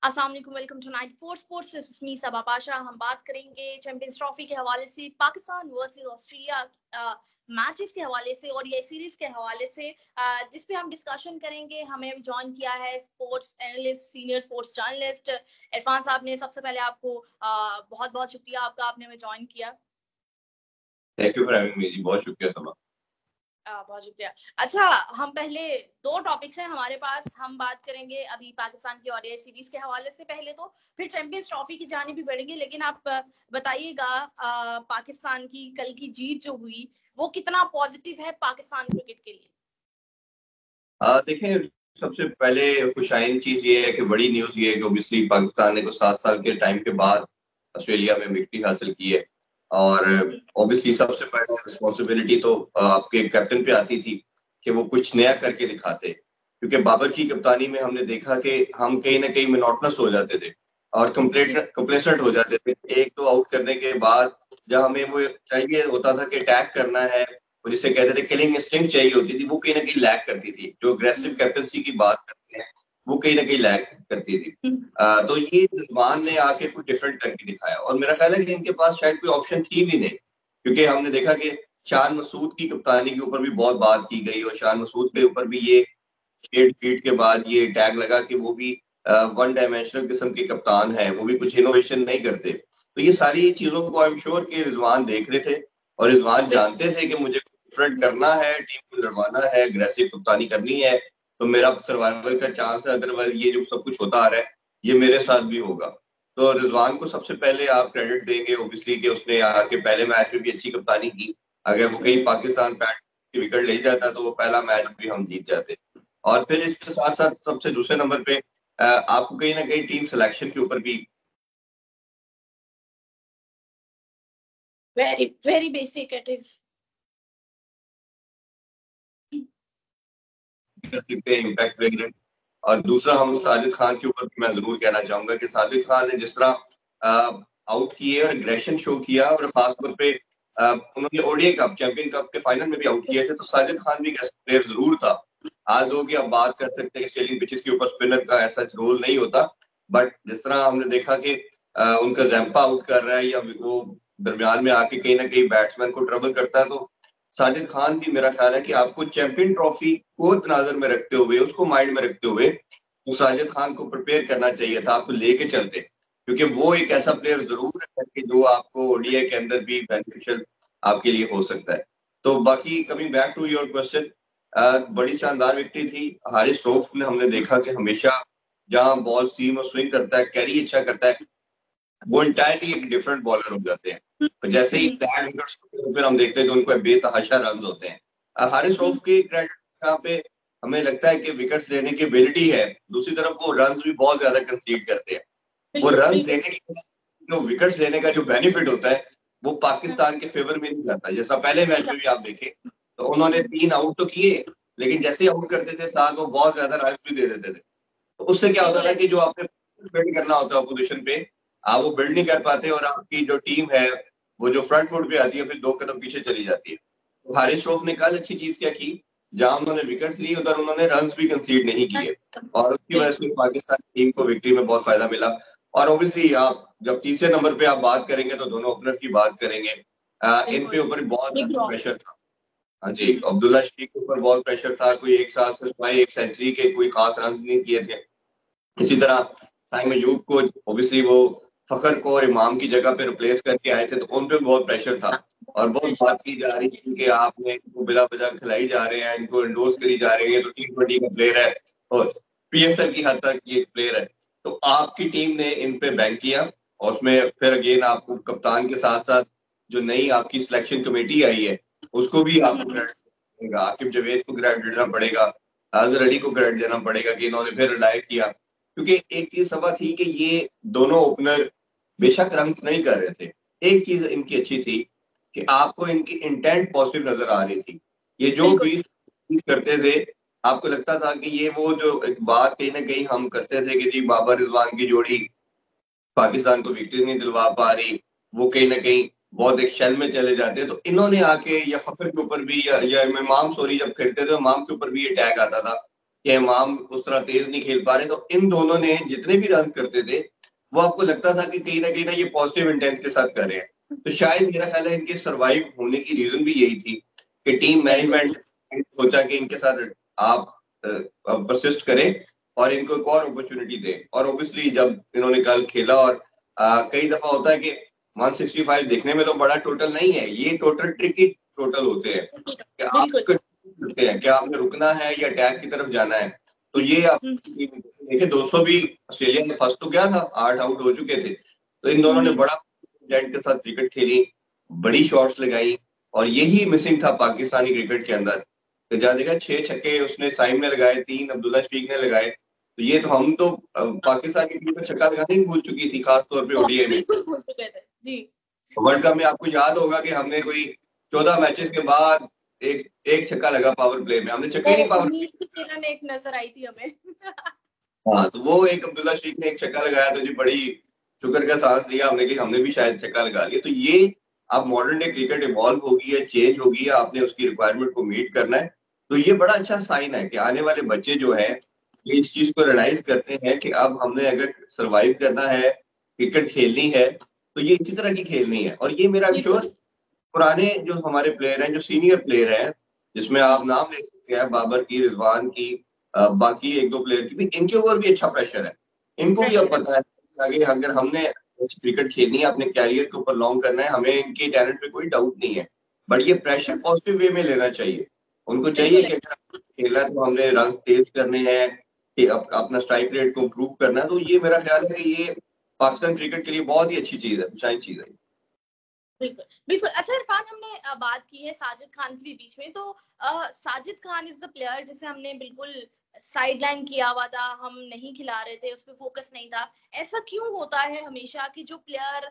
अस्सलाम वालेकुम, welcome to 94 sports. This is me Saba Pasha. हम बात करेंगे चैंपियंस ट्रॉफी के हवाले से, पाकिस्तान वर्सेस ऑस्ट्रेलिया मैचेस के हवाले से और ये सीरीज के हवाले से, जिस पे हम डिस्कशन करेंगे। हमें अभी ज्वाइन किया है sports analyst, senior sports journalist Irfan साहब ने। सबसे पहले आपको बहुत बहुत शुक्रिया आपका, आपने हमें ज्वाइन किया। Thank you for having me ji, बहुत शुक्रिया सबा। बहुत शुक्रिया। अच्छा, हम पहले दो टॉपिक्स हैं हमारे पास, हम बात करेंगे अभी पाकिस्तान की ओडीआई सीरीज के हवाले से पहले तो, फिर चैंपियंस ट्रॉफी की जानिब भी बढ़ेंगे। लेकिन आप बताइएगा, पाकिस्तान की कल की जीत जो हुई वो कितना पॉजिटिव है पाकिस्तान क्रिकेट के लिए? देखें, सबसे पहले खुशाइन चीज ये है कि बड़ी न्यूज ये है कि ओबियसली पाकिस्तान ने कुछ 7 साल के टाइम के बाद ऑस्ट्रेलिया में विक्ट्री हासिल की है। और ओबियसली सबसे पहले रिस्पॉन्सिबिलिटी तो आपके कैप्टन पे आती थी कि वो कुछ नया करके दिखाते, क्योंकि बाबर की कप्तानी में हमने देखा कि हम कहीं ना कहीं मोनोटोनस हो जाते थे और कंप्लेसेंट हो जाते थे। एक तो आउट करने के बाद जब हमें वो चाहिए होता था कि अटैक करना है, और जिसे कहते थे किलिंग इंस्टिंक्ट चाहिए होती थी, वो कहीं ना कहीं लैक करती थी। जो अग्रेसिव कैप्टनसी की बात करते हैं वो कहीं ना कहीं लैक करती थी। तो ये रिजवान ने आके कुछ डिफरेंट करके दिखाया, और मेरा ख्याल है कि इनके पास शायद कोई ऑप्शन थी भी नहीं, क्योंकि हमने देखा कि शान मसूद की कप्तानी के ऊपर भी बहुत बात की गई, और शान मसूद के ऊपर भी ये शेड फीट के बाद ये टैग लगा कि वो भी वन डायमेंशनल किस्म के कप्तान है, वो भी कुछ इनोवेशन नहीं करते। तो ये सारी चीजों को आई एम श्योर कि रिजवान देख रहे थे, और रिजवान जानते थे कि मुझे डिफरेंट करना है, टीम को लड़वाना है, अग्रेसिव कप्तानी करनी है, तो मेरा सर्वाइवल का चांस है। अदरवाइज ये जो सब कुछ होता आ रहा है ये मेरे साथ भी होगा। तो रिजवान को सबसे पहले आप क्रेडिट देंगे ओबियसली कि उसने आके पहले मैच में भी अच्छी कप्तानी की। अगर वो कहीं पाकिस्तान बैट की विकेट ले जाता तो वो पहला मैच भी हम जीत जाते। और फिर इसके साथ साथ सबसे दूसरे नंबर पे आपको कहीं ना कहीं टीम सिलेक्शन के ऊपर भी very very basic it is impact player. और दूसरा हम साजिद खान के ऊपर भी मैं जरूर कहना चाहूंगा कि साजिद खान ने जिस तरह आउट किए और एग्रेशन शो किया, और खासतौर पे उन्होंने ओडीआई कप, चैंपियन कप के फाइनल में भी आउट किए थे, तो साजिद खान भी एक ऐसा प्लेयर जरूर था। आज लोग आप बात कर सकते हैं स्टेलिंग पिचेस के ऊपर स्पिनर का ऐसा रोल नहीं होता, बट जिस तरह हमने देखा कि उनका जैम्पा आउट कर रहा है या वो दरमियान में आके कहीं ना कहीं बैट्समैन को ट्रबल करता है, तो साजिद खान भी मेरा ख्याल है कि आपको चैंपियन ट्रॉफी को नजर में रखते हुए, उसको माइंड में रखते हुए, तो साजिद खान को प्रिपेयर करना चाहिए था, आपको लेके चलते, क्योंकि वो एक ऐसा प्लेयर जरूर है कि जो आपको ओडीआई के अंदर भी बेनिफिशियल आपके लिए हो सकता है। तो बाकी coming back to your question, बड़ी शानदार विक्ट्री थी। हारिस रऊफ ने हमने देखा कि हमेशा जहां बॉल सीम और स्विंग करता है, कैरी अच्छा करता है, वो इंटायरली एक डिफरेंट बॉलर हो जाते हैं। तो जैसे ही सैड विकेट्स तो फिर हम देखते हैं कि उनको बेतहाशा रन होते हैं। हारिस रऊफ की क्रेडिट यहाँ पे हमें लगता है कि विकेट्स लेने की एबिलिटी है, दूसरी तरफ वो रन भी बहुत ज्यादा कंसीड करते हैं। वो रन देने की जो विकेट्स लेने का जो बेनिफिट होता है वो पाकिस्तान के फेवर में नहीं जाता। जैसा पहले मैच में भी आप देखें तो उन्होंने 3 आउट तो किए, लेकिन जैसे ही आउट करते थे साथ वो बहुत ज्यादा रन भी दे देते थे। तो उससे क्या होता था कि जो आपने बिल्ड करना होता है अपोजिशन पे, आप वो बिल्ड नहीं कर पाते, और आपकी जो टीम है वो जो फ्रंट फुट पे आती है फिर 2 कदम पीछे चली जाती है। तो हारिस रऊफ ने कल अच्छी चीज क्या की, जहां उन्होंने विकेट्स ली उधर उन्होंने रन भी कंसीड नहीं किए, और उसकी वजह से पाकिस्तान टीम को विक्ट्री में बहुत फायदा मिला। और ऑब्वियसली आप जब तीसरे नंबर पे आप बात करेंगे तो दोनों ओपनर की बात करेंगे। इन पे ऊपर बहुत ज्यादा प्रेशर था। हाँ जी, अब्दुल्ला शफीक के ऊपर बहुत प्रेशर था, कोई एक साथ सिर्फ एक सेंचुरी के कोई खास रन नहीं किए थे। इसी तरह साइम अयूब को ऑब्वियसली वो फखर को और इमाम की जगह पे रिप्लेस करके आए थे, तो उन पे बहुत प्रेशर था, और बहुत बात की जा रही थी कि आपने इनको बिला वजह खिलाई जा रहे हैं, इनको इंडोर्स करी जा रही है, तो T20 का प्लेयर है और पीएसएल की हद तक ये प्लेयर है। तो आपकी टीम ने इन पे बैंक किया, और उसमें फिर अगेन आपको कप्तान के साथ साथ जो नई आपकी सिलेक्शन कमेटी आई है उसको भी आपको क्रेडिट देगा, आकिब जवेद को क्रेडिट देना पड़ेगा, अजहर अली को क्रेडिट देना पड़ेगा कि इन्होंने फिर रिलाय किया। क्योंकि एक चीज सबा थी कि ये दोनों ओपनर बेशक रन नहीं कर रहे थे, एक चीज इनकी अच्छी थी कि आपको इनकी इंटेंट पॉजिटिव नजर आ रही थी। ये जो भी करते थे आपको लगता था कि ये वो जो एक बात कहीं ना कहीं हम करते थे कि जी बाबर रिजवान की जोड़ी पाकिस्तान को विक्ट्री नहीं दिलवा पा रही, वो कहीं ना कहीं बहुत एक शेल में चले जाते हैं। तो इन्होंने आके या फखर के ऊपर भी या इमाम सॉरी जब खेलते थे इमाम के ऊपर भी ये टैग आता था कि इमाम उस तरह तेज नहीं खेल पा रहे, तो इन दोनों ने जितने भी रन करते थे वो आपको लगता था कि कहीं ना ये पॉजिटिव इंटेंस के साथ कर रहे हैं। तो शायद मेरा ख्याल है इनके सर्वाइव होने की रीजन भी यही थी कि टीम मैनेजमेंट सोचा कि इनके साथ आप परसिस्ट करें और इनको एक और अपॉर्चुनिटी दें। और ऑब्वियसली जब इन्होंने कल खेला, और कई दफा होता है कि 165 देखने में तो बड़ा टोटल नहीं है, ये टोटल ट्रिकी टोटल होते हैं कि आप करते हैं, क्या आपने रुकना है या अटैक की तरफ जाना है। तो ये आप देखिए 200 भी ऑस्ट्रेलिया में फर्स्ट तो क्या था, 8 आउट हो चुके थे, तो इन दोनों ने बड़ा के साथ क्रिकेट खेली, बड़ी शॉट्स लगाई, और यही मिसिंग था पाकिस्तानी क्रिकेट के अंदर। तो जहाँ देखा 6 छक्के उसने साइम ने लगाए, 3 अब्दुल्ला शफीक ने लगाए, तो ये तो हम तो पाकिस्तान की टीम को छक्का लगाने ही भूल चुकी थी, खासतौर पे ओडीआई में। वर्ल्ड कप में आपको याद होगा कि हमने कोई 14 मैचेस के बाद एक छक्का लगा पावर प्ले में, हमने छक्के नहीं पावर एक नजर आई थी हमें। हाँ, तो वो एक अब्दुल्ला शफीक ने एक छक्का लगाया, तो जी बड़ी शुक्र का सांस लिया हमने कि हमने भी शायद छक्का लगा लिया। तो ये अब मॉडर्न डे क्रिकेट इवॉल्व होगी है, चेंज होगी है, आपने उसकी रिक्वायरमेंट को मीट करना है। तो ये बड़ा अच्छा साइन है कि आने वाले बच्चे जो है ये इस चीज को रियलाइज करते हैं कि अब हमने अगर सर्वाइव करना है, क्रिकेट खेलनी है, तो ये इसी तरह की खेलनी है। और ये मेरा श्योर पुराने जो हमारे प्लेयर हैं, जो सीनियर प्लेयर हैं, जिसमें आप नाम ले सकते हैं बाबर की, रिजवान की, बाकी एक दो प्लेयर की भी, इनके ऊपर भी अच्छा प्रेशर है। इनको भी अब पता है आगे अगर हमने क्रिकेट खेलनी है, अपने कैरियर के ऊपर लॉन्ग करना है, हमें इनके टैलेंट पे कोई डाउट नहीं है, बट ये प्रेशर पॉजिटिव वे में लेना चाहिए। उनको चाहिए कि अगर खेलना है तो हमने रन तेज करने हैं, कि अपना स्ट्राइक रेट को इम्प्रूव करना है। तो ये मेरा ख्याल है कि ये पाकिस्तान क्रिकेट के लिए बहुत ही अच्छी चीज है, शाइन चीज है। बिल्कुल बिल्कुल। अच्छा इरफान, हमने बात की है साजिद खान की भी बीच में, तो Sajid Khan is the player जिसे हमने बिल्कुल साइडलाइन किया हुआ था, हम नहीं खिला रहे थे, उस पर फोकस नहीं था। ऐसा क्यों होता है हमेशा कि जो प्लेयर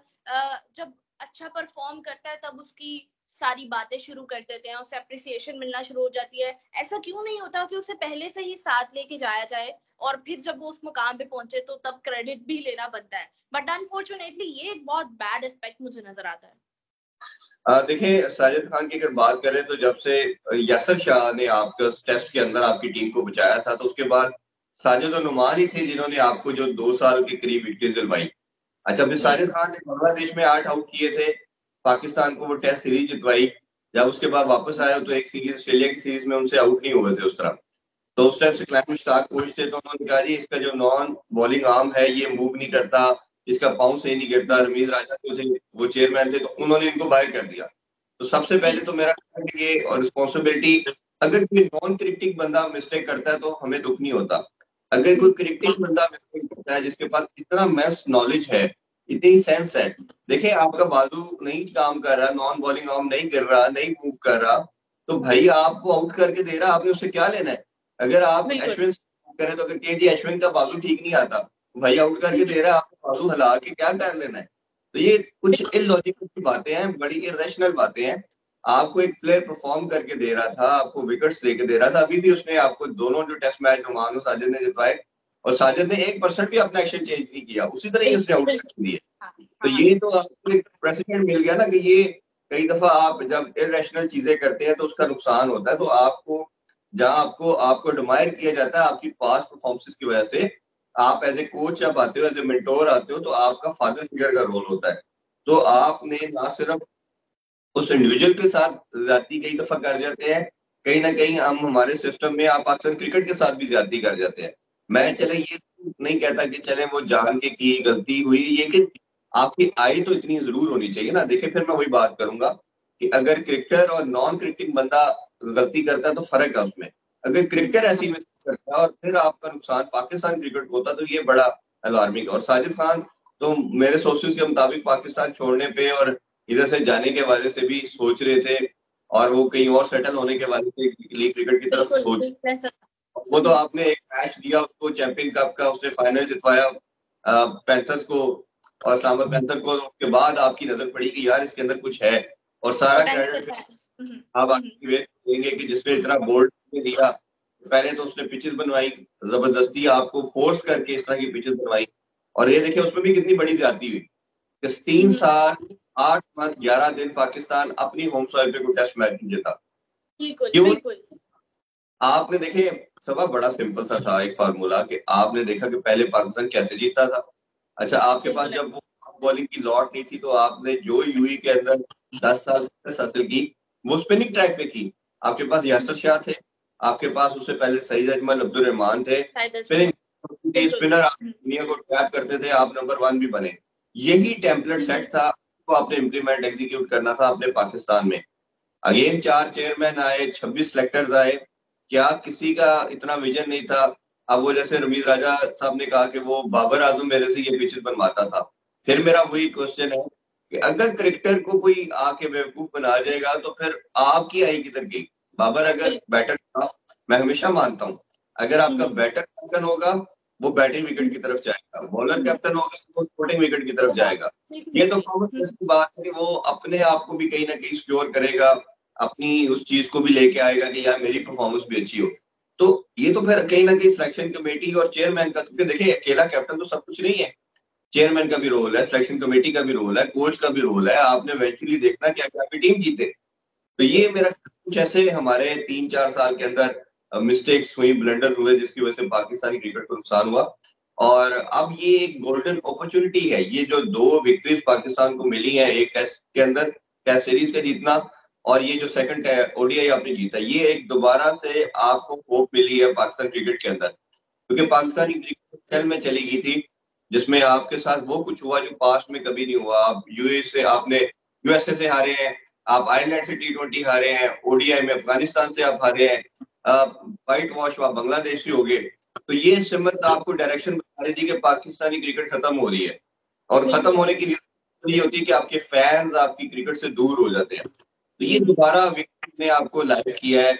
जब अच्छा परफॉर्म करता है तब उसकी सारी बातें शुरू कर देते हैं, उसे अप्रिसिएशन मिलना शुरू हो जाती है? ऐसा क्यों नहीं होता कि उसे पहले से ही साथ लेके जाया जाए और फिर जब वो उस मुकाम पे पहुंचे तो तब क्रेडिट भी लेना बनता है? बट अनफॉर्चुनेटली ये एक बहुत बैड एस्पेक्ट मुझे नजर आता है। देखिए साजिद खान की अगर बात करें तो जब से यासर शाह ने आपका टेस्ट के अंदर आपकी टीम को बचाया था, तो उसके बाद साजिद और नुमान ही थे जिन्होंने आपको जो 2 साल के करीब विकेट दिलवाई। अच्छा, फिर साजिद खान ने बांग्लादेश में 8 आउट किए थे, पाकिस्तान को वो टेस्ट सीरीज जितवाई। जब उसके बाद वापस आए तो एक सीरीज ऑस्ट्रेलिया की सीरीज में उनसे आउट नहीं हुए थे उस तरह। तो उस टाइम से क्लाइम मुश्ताक कोच थे, तो उन्होंने कहा जी इसका जो नॉन बॉलिंग आर्म है ये मूव नहीं करता, इसका पाँव सही नहीं गिरता। रमीज राजा जो थे वो चेयरमैन थे, तो उन्होंने इनको बाहर कर दिया। तो सबसे पहले तो मेरा ये और रिस्पॉन्सिबिलिटी, अगर कोई नॉन क्रिकेटिंग बंदा मिस्टेक करता है तो हमें दुख नहीं होता। अगर कोई क्रिकेटिंग बंदा मिस्टेक करता है जिसके पास इतना मैस नॉलेज है, इतनी सेंस है, देखिए आपका बाजू नहीं काम कर रहा, नॉन बॉलिंग आर्म नहीं गिर रहा, नहीं मूव कर रहा, तो भाई आपको आउट करके दे रहा, आपने उससे क्या लेना है? अगर आप अश्विन करें तो अगर कहें जी अश्विन का बाजू ठीक नहीं आता, भाई आउट करके दे रहा है, आपको बाजू हिला के क्या कर लेना है? तो ये कुछ इलॉजिकल की बातें हैं, बड़ी इरेशनल बातें हैं। आपको एक प्लेयर परफॉर्म करके दे रहा था, आपको विकेट्स लेके दे रहा था, अभी भी उसने आपको दोनों जो टेस्ट मैच नुमान और साजिद ने जितवाए, और साजिद ने 1% भी अपना एक्शन चेंज नहीं किया, उसी तरह ही उसने आउट कर दिए। तो ये तो आपको एक प्रेसिडेंट मिल गया ना कि ये कई दफा आप जब इरेशनल चीजें करते हैं तो उसका नुकसान होता है। तो आपको जहां आपको आपको एडमायर किया जाता है आपकी पास्ट परफॉर्मेंस की वजह से, आप एज ए कोच जब आते हो, एज ए मेंटोर आते हो, तो आपका फादर फिगर का रोल होता है। तो आपने ना सिर्फ उस इंडिविजुअल के साथ ज्यादती कई दफा कर जाते हैं, कहीं ना कहीं हम हमारे सिस्टम में आप अक्सर क्रिकेट के साथ भी ज्यादती कर जाते हैं। मैं चले ये नहीं कहता कि चले वो जान के की गलती हुई, ये कि आपकी आई तो इतनी जरूर होनी चाहिए ना। देखिए फिर मैं वही बात करूंगा कि अगर क्रिकेटर और नॉन क्रिकेटिंग बंदा गलती करता है तो फर्क है उसमें। अगर क्रिकेटर ऐसी मिस्टेक करता है और फिर आपका नुकसान पाकिस्तान क्रिकेट को होता, तो ये बड़ा अलार्मिंग। और साजिद खान तो मेरे सोर्सेज के मुताबिक पाकिस्तान छोड़ने पे और इधर से जाने के वाले से भी सोच रहे थे, और वो कहीं और सेटल होने के वाले से लीग क्रिकेट की तरफ सोच। वो तो आपने एक मैच दिया उसको चैंपियन कप का, उसने फाइनल जितवाया पैंथर्स को और इस्लामाबाद पैंथर को, उसके बाद आपकी नजर पड़ी कि यार इसके अंदर कुछ है, और सारा क्रेडिट आप देंगे कि जिसने इतना बोल्ड दिया। पहले तो उसने पिचेस बनवाई, जबरदस्ती आपको फोर्स करके इस तरह की पिचेस बनवाई, और ये देखिए उसमें भी कितनी बड़ी ज्यादती हुई कि 3 साल 8 मंथ 11 दिन पाकिस्तान अपनी होम सॉइल पे कोई टेस्ट मैच नहीं जीता। क्यों? आपने देखे सबक बड़ा सिंपल सा था, एक फार्मूला कि आपने देखा कि पहले पाकिस्तान कैसे जीतता था। अच्छा, आपके पास जब वो बॉलिंग की लॉट नहीं थी तो आपने जो यूई के अंदर 10 साल से सत्र की वो स्पिनिंग ट्रैक पे की। आपके पास यासर शाह थे, आपके पास उससे पहले सईद अजमल, अब्दुल रहमान थे, स्पिनिंग स्पिनर आप दुनिया को ट्रैप करते थे, आप नंबर 1 भी बने। यही टेम्पलेट सेट था, तो आपने इम्प्लीमेंट एग्जीक्यूट करना था अपने पाकिस्तान में। अगेन 4 चेयरमैन आए, 26 सेलेक्टर्स आए, क्या किसी का इतना विजन नहीं था? अब वो जैसे रमीज राजा साहब ने कहा कि वो बाबर आजम मेरे से ये पिच बनवाता था। फिर मेरा वही क्वेश्चन है कि अगर क्रिकेटर को कोई आके बेवकूफ बना जाएगा तो फिर आपकी आई किधर की? बाबर अगर बैटर था, मैं हमेशा मानता हूँ, अगर आपका बैटर कैप्टन होगा वो बैटिंग विकेट की तरफ जाएगा, बॉलर कैप्टन होगा वो स्पोर्टिंग विकेट की तरफ जाएगा। ये तो कॉमन सेंस की बात है कि वो अपने आप को भी कहीं ना कहीं सिक्योर करेगा, अपनी उस चीज को भी लेके आएगा कि यार मेरी परफॉर्मेंस भी अच्छी हो। तो ये तो फिर कहीं ना कहीं सिलेक्शन कमेटी और चेयरमैन का, क्योंकि देखिए अकेला कैप्टन तो सब कुछ नहीं है, चेयरमैन का भी रोल है, सिलेक्शन कमेटी का भी रोल है, कोच का भी रोल है, आपने इवेंचुअली देखना कि अगर आपकी टीम जीते। तो ये मेरा कुछ ऐसे हमारे 3-4 साल के अंदर मिस्टेक्स हुई, ब्लंडर हुए, जिसकी वजह से पाकिस्तानी क्रिकेट को नुकसान हुआ। और अब ये एक गोल्डन अपॉर्चुनिटी है, ये जो 2 विक्ट्रीज पाकिस्तान को मिली है एक टेस्ट के अंदर, टेस्ट सीरीज का जीतना, और ये जो सेकंड ओडीआई आपने जीता, ये एक दोबारा से आपको होप मिली है पाकिस्तान क्रिकेट के अंदर, क्योंकि पाकिस्तानी क्रिकेट खेल में चली गई थी जिसमें आपके साथ वो कुछ हुआ जो पास्ट में कभी नहीं हुआ। आप यूएसए से हारे हैं, आप आयरलैंड से T20 हारे हैं, ओडीआई में अफगानिस्तान से आप हारे हैं, व्हाइट वॉश आप बांग्लादेश से हो गए। तो ये सिमत आपको डायरेक्शन बता रही थी कि पाकिस्तानी क्रिकेट खत्म हो रही है, और खत्म होने की रीजन ये होती है कि आपके फैंस आपकी क्रिकेट से दूर हो जाते हैं। तो ये दोबारा विकेट ने आपको लाइव किया है,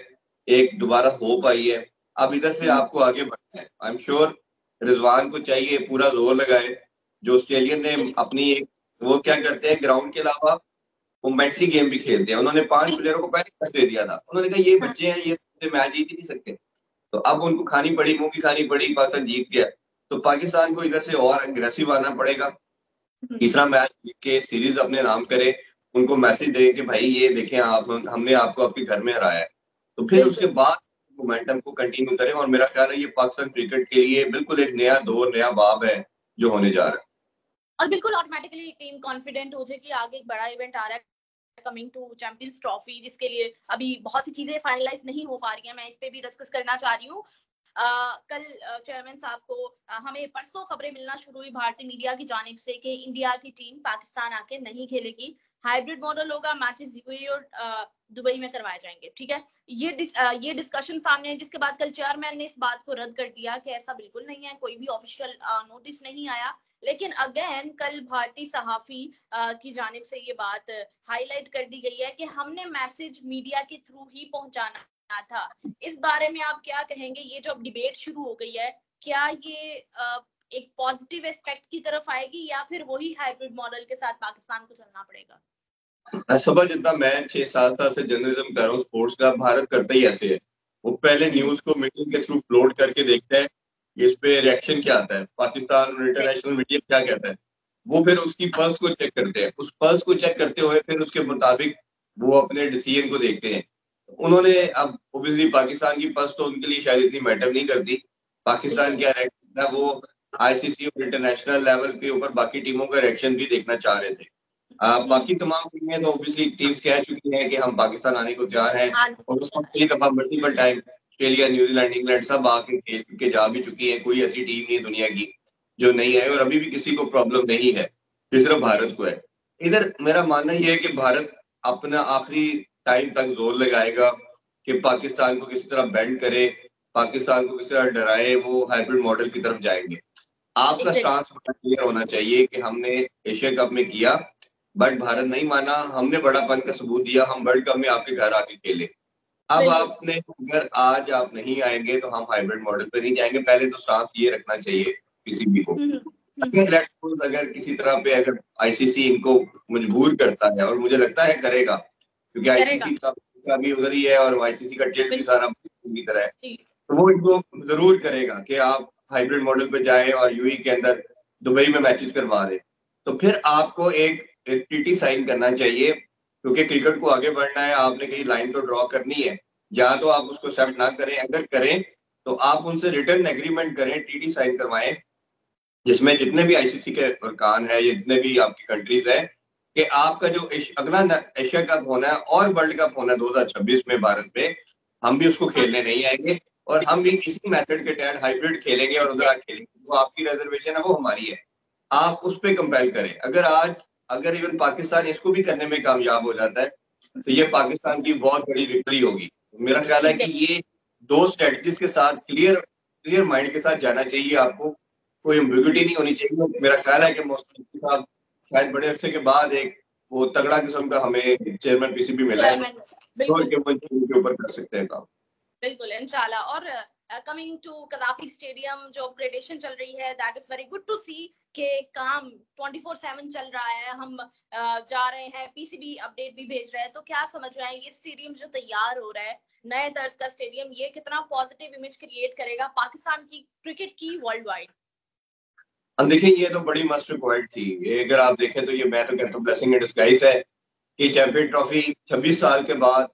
एक दोबारा होप आई है। अब इधर से आपको आगे बढ़ना है। आई एम श्योर रिजवान को चाहिए पूरा जोर लगाए, जो ऑस्ट्रेलियन ने अपनी एक, वो क्या करते हैं ग्राउंड के अलावा वो मेंटली गेम भी खेलते हैं। उन्होंने 5 प्लेयरों को पहले टेस्ट दे दिया था, उन्होंने कहा ये बच्चे हैं, ये मैच जीत ही नहीं सकते। तो अब उनको खानी पड़ी, मुंह की खानी पड़ी, पाकिस्तान जीत गया। तो पाकिस्तान को इधर से और अग्रेसिव आना पड़ेगा, तीसरा मैच जीत के सीरीज अपने नाम करे, उनको मैसेज दें कि भाई ये देखें आप, हमने आपको आपके घर में हराया है। तो फिर उसके बाद मोमेंटम को कंटिन्यू करें, और मेरा ख्याल है ये पाकिस्तान क्रिकेट के लिए बिल्कुल एक नया दौर, नया बाब है जो होने जा रहा है। और बिल्कुल ऑटोमेटिकली टीम कॉन्फिडेंट हो जाएगी, आगे एक बड़ा इवेंट आ रहा है कमिंग टू चैंपियंस ट्रॉफी, जिसके लिए अभी बहुत सी चीजें फाइनलाइज नहीं हो पा रही हैं। मैं इस पे भी डिस्कस करना चाह रही हूँ। कल चेयरमैन साहब को हमें परसों खबरें मिलना शुरू हुई भारतीय मीडिया की जानिब से कि इंडिया की टीम पाकिस्तान आके नहीं खेलेगी, हाइब्रिड मॉडल होगा, मैचेस यूएई और दुबई में करवाए जाएंगे। ठीक है, ये डिस्कशन सामने है, जिसके बाद कल चेयरमैन ने इस बात को रद्द कर दिया कि ऐसा बिल्कुल नहीं है, कोई भी ऑफिशियल नोटिस नहीं आया। लेकिन अगेन कल भारतीय सहाफी की जानिब से ये बात हाईलाइट कर दी गई है कि हमने मैसेज मीडिया के थ्रू ही पहुंचाना था। इस बारे में आप क्या कहेंगे? ये जो अब डिबेट शुरू हो गई है, क्या ये एक पॉजिटिव एस्पेक्ट की तरफ आएगी या फिर वही हाइब्रिड मॉडल के साथ पाकिस्तान को चलना पड़ेगा? समझ, जितना मैं 6-7 साल से जर्नलिज्म कर रहा हूँ स्पोर्ट्स का, भारत करता ही ऐसे है। वो पहले न्यूज को मीडिया के थ्रू फ्लोट करके देखता है, इस पे रिएक्शन क्या आता है, पाकिस्तान और इंटरनेशनल मीडिया क्या कहता है, वो फिर उसकी पल्स को चेक करते हैं, उस पल्स को चेक करते हुए फिर उसके मुताबिक वो अपने डिसीजन को देखते हैं। उन्होंने अब ओबियसली पाकिस्तान की पल्स तो उनके लिए शायद इतनी मैटर नहीं करती, पाकिस्तान क्या रिएक्शन है वो आईसीसी और इंटरनेशनल लेवल के ऊपर बाकी टीमों का रिएक्शन भी देखना चाह रहे थे। बाकी तमाम टीमें तो ऑब्वियसली टीम्स कह चुकी हैं कि हम पाकिस्तान आने को तैयार हैं, और उसको कई दफा multiple time Australia, New Zealand, England सब आके खेल के जा भी चुकी है। कोई ऐसी टीम नहीं है दुनिया की जो नहीं है, और अभी भी किसी को प्रॉब्लम नहीं है, ये सिर्फ भारत को है। इधर मेरा मानना यह है कि भारत अपना आखिरी टाइम तक जोर लगाएगा कि पाकिस्तान को किसी तरह बेंड करे, पाकिस्तान को किसी तरह डराए, वो हाइब्रिड मॉडल की तरफ जाएंगे। आपका स्टांस क्लियर होना चाहिए कि हमने एशिया कप में किया, बट भारत नहीं माना, हमने बड़ापन का सबूत दिया, हम वर्ल्ड कप में आपके घर आके खेले। अब आपने अगर आज आप नहीं आएंगे तो हम हाइब्रिड मॉडल पे नहीं जाएंगे। पहले तो स्टांस ये रखना चाहिए पीसीबी को। अगर किसी तरह पे अगर आईसीसी इनको मजबूर करता है, और मुझे लगता है करेगा, क्योंकि आईसीसी का भी उधर ही है और आईसीसी का टिल्ट भी सारा की तरह है, तो वो इनको जरूर करेगा कि आप हाइब्रिड मॉडल पे जाएं और यूई के अंदर दुबई में मैचेस करवा दें। तो फिर आपको एक ट्रीटी साइन करना चाहिए, क्योंकि क्रिकेट को आगे बढ़ना है, आपने कहीं लाइन तो ड्रॉ करनी है। या तो आप उसको एक्सेप्ट ना करें, अगर करें तो आप उनसे रिटर्न एग्रीमेंट करें, टीडी साइन करवाएं, जिसमें जितने भी आईसीसी के अरकान है, जितने भी आपकी कंट्रीज है, कि आपका जो अगला एशिया कप होना है और वर्ल्ड कप होना है 2026 में भारत में, हम भी उसको खेलने नहीं आएंगे और हम भी किसी मेथड के तहत हाइब्रिड खेलेंगे और उधर खेलेंगे। वो आपकी रिजर्वेशन है, वो हमारी है, आप उस पर कंपेल करें। अगर इवन पाकिस्तान इसको भी करने में कामयाब हो जाता है तो ये पाकिस्तान की बहुत बड़ी विक्ट्री होगी। मेरा ख्याल है कि ये दो स्ट्रेटजीज के साथ क्लियर माइंड के साथ जाना चाहिए आपको, कोई एम्बिग्युइटी नहीं होनी चाहिए। मेरा ख्याल है कि मोहसिन नकवी साहब शायद बड़े अरसे के बाद एक वो तगड़ा किस्म का हमें चेयरमैन पीसीबी मिला है, और के ऊपर कर सकते हैं काम। बिल्कुल इंशाल्लाह। और कमिंग टू कदाफी स्टेडियम जो अपग्रेडेशन चल रही है, that is very good to see के काम 24/7 चल रहा है। हम जा रहे हैं, पीसीबी अपडेट भी भेज रहे हैं, तो क्या समझ रहे हैं ये स्टेडियम जो तैयार हो रहा है, नए तर्ज का स्टेडियम, ये कितना पॉजिटिव इमेज क्रिएट करेगा पाकिस्तान की क्रिकेट की वर्ल्ड वाइड? हम देखिए, ये तो बड़ी मस्ट रिक्वायर्ड थी। ये अगर आप देखें तो ये मैं तो कहता हूँ ब्लेसिंग इन डिस्गाइज है कि चैंपियन ट्रॉफी 26 साल के बाद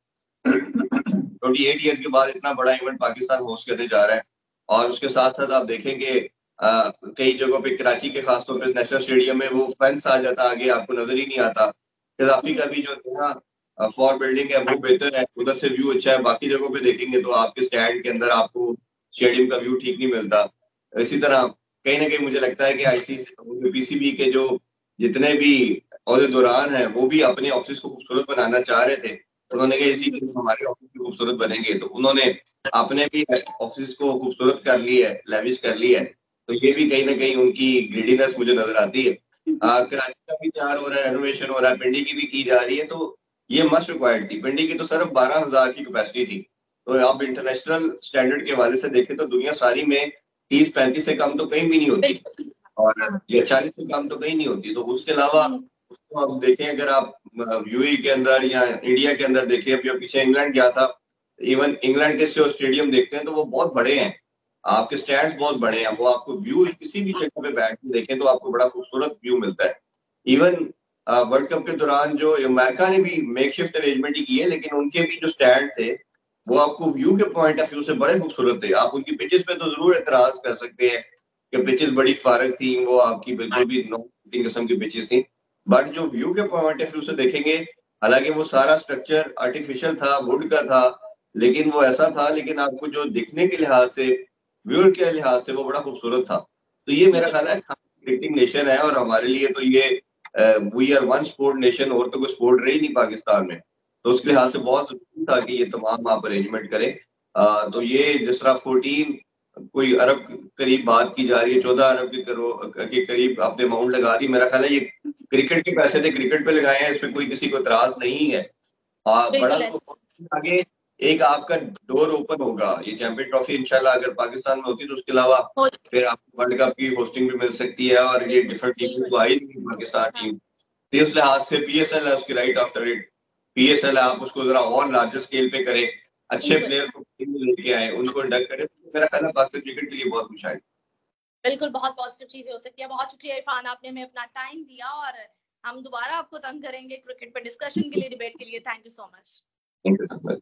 28 ईयर के बाद इतना बड़ा इवेंट पाकिस्तान होस्ट करने जा रहा है। और उसके साथ साथ आप देखेंगे कई जगहों पे, कराची के खासतौर पर नेशनल स्टेडियम में वो फेंस आ जाता, आगे आपको नजर ही नहीं आता। कदाफी का भी जो यहाँ फॉर बिल्डिंग है वो बेहतर है, उधर से व्यू अच्छा है। बाकी जगहों पे देखेंगे तो आपके स्टैंड के अंदर आपको स्टेडियम का व्यू ठीक नहीं मिलता। इसी तरह कहीं ना कहीं मुझे लगता है कि आईसीसी पीसीबी के जो जितने भी दौरान है वो भी अपने ऑफिस को खूबसूरत बनाना चाह रहे थे। उन्होंने कहा इसी के हमारे ऑफिस भी खूबसूरत बनेंगे, तो उन्होंने अपने भी ऑफिस को खूबसूरत कर ली है, लेविश कर ली है। तो ये भी कहीं ना कहीं उनकी ग्रीडीनेस मुझे नजर आती है। कराची का भी तैयार हो रहा है, रेनोवेशन हो रहा है, पिंडी की भी की जा रही है, तो ये मस्ट रिक्वायर्ड थी। पिंडी की तो सिर्फ 12,000 की कैपेसिटी थी, तो आप इंटरनेशनल स्टैंडर्ड के हवाले से देखें तो दुनिया सारी में 30-35 से कम तो कहीं भी नहीं होती, और ये 40 से कम तो कहीं नहीं होती। तो उसके अलावा उसको आप देखें, अगर आप यूएई के अंदर या इंडिया के अंदर देखें, अभी पीछे इंग्लैंड गया था, इवन इंग्लैंड के जो स्टेडियम देखते हैं तो वो बहुत बड़े हैं, आपके स्टैंड बहुत बड़े हैं, वो आपको व्यू किसी भी जगह पे बैठ के देखें तो आपको बड़ा खूबसूरत व्यू मिलता है। इवन वर्ल्ड कप के दौरान जो अमेरिका ने भी मेक शिफ्ट अरेंजमेंट ही की है, लेकिन उनके भी जो स्टैंड थे वो आपको व्यू के पॉइंट ऑफ व्यू से बड़े खूबसूरत थे। आप उनकी पिचेस पे तो जरूर एतराज कर सकते हैं कि पिचेस बड़ी फारग थी, वो आपकी बिल्कुल भी नॉन किस्म की पिचेस थी, बट जो व्यू के पॉइंट ऑफ व्यू से देखेंगे, हालांकि वो सारा स्ट्रक्चर आर्टिफिशियल था, वुड का था, लेकिन वो ऐसा था, लेकिन आपको जो दिखने के लिहाज से, व्यू के लिहाज से वो बड़ा खूबसूरत था। तो ये मेरा ख्याल है क्रिकेटिंग नेशन है, और हमारे लिए तो ये we are one sport nation, और तो कोई स्पोर्ट रही नहीं पाकिस्तान में, तो उसके लिहाज से बहुत जरूरी था कि ये तमाम आप अरेंजमेंट करें। तो ये जिस तरह 14 कोई अरब करीब बात की जा रही है, 14 अरब के करीब आपने अमाउंट लगा दी। मेरा ख्याल है ये क्रिकेट के पैसे थे, क्रिकेट पे लगाए हैं, इसमें कोई किसी को इतराज नहीं है। बड़ा तो आगे एक आपका डोर ओपन होगा, ये चैंपियन ट्रॉफी इंशाल्लाह अगर पाकिस्तान में होती तो उसके अलावा फिर आपको वर्ल्ड कप की होस्टिंग भी मिल सकती है, और ये डिफरेंट टीम तो आई नहीं पाकिस्तान टीम, तो इस लिहाज से पीएसएल है उसकी राइट आफ्टर इट, पीएसएल है, आप उसको जरा और लार्जर स्केल पे करें, अच्छे प्लेयर को लेके आए, उनको इंडक्ट करें, तो मेरा ख्याल है पाकिस्तान क्रिकेट के लिए बहुत कुछ है। बिल्कुल, बहुत पॉजिटिव चीजें हो सकती है। बहुत शुक्रिया इरफान, आपने हमें अपना टाइम दिया, और हम दोबारा आपको तंग करेंगे क्रिकेट पे डिस्कशन के लिए, डिबेट के लिए। Thank you so much.